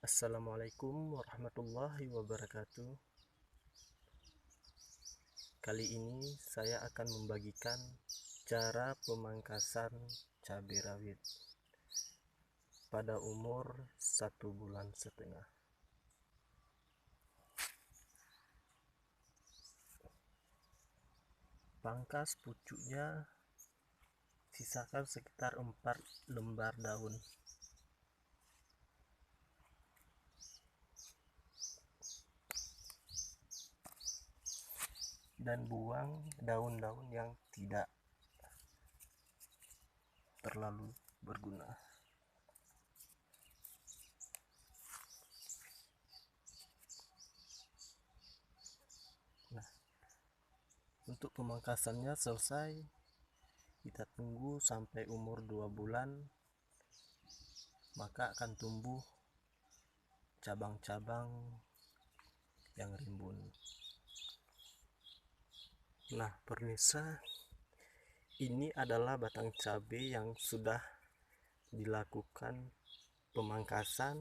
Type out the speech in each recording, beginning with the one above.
Assalamualaikum warahmatullahi wabarakatuh. Kali ini saya akan membagikan cara pemangkasan cabai rawit pada umur 1,5 bulan. Pangkas pucuknya, sisakan sekitar 4 lembar daun. Dan buang daun-daun yang tidak terlalu berguna. Nah, untuk pemangkasannya selesai, kita tunggu sampai umur 2 bulan, maka akan tumbuh cabang-cabang yang rimbun. Nah, pemirsa, ini adalah batang cabai yang sudah dilakukan pemangkasan,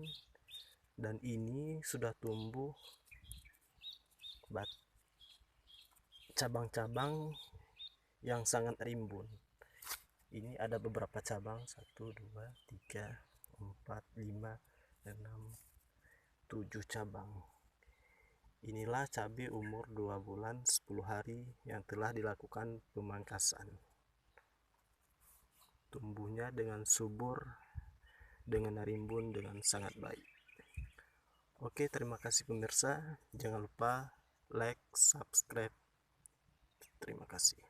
dan ini sudah tumbuh cabang-cabang yang sangat rimbun. Ini ada beberapa cabang, 1, 2, 3, 4, 5, 6, 7 cabang. Inilah cabai umur 2 bulan 10 hari yang telah dilakukan pemangkasan. Tumbuhnya dengan subur, dengan rimbun, dengan sangat baik. Oke, terima kasih pemirsa. Jangan lupa like, subscribe. Terima kasih.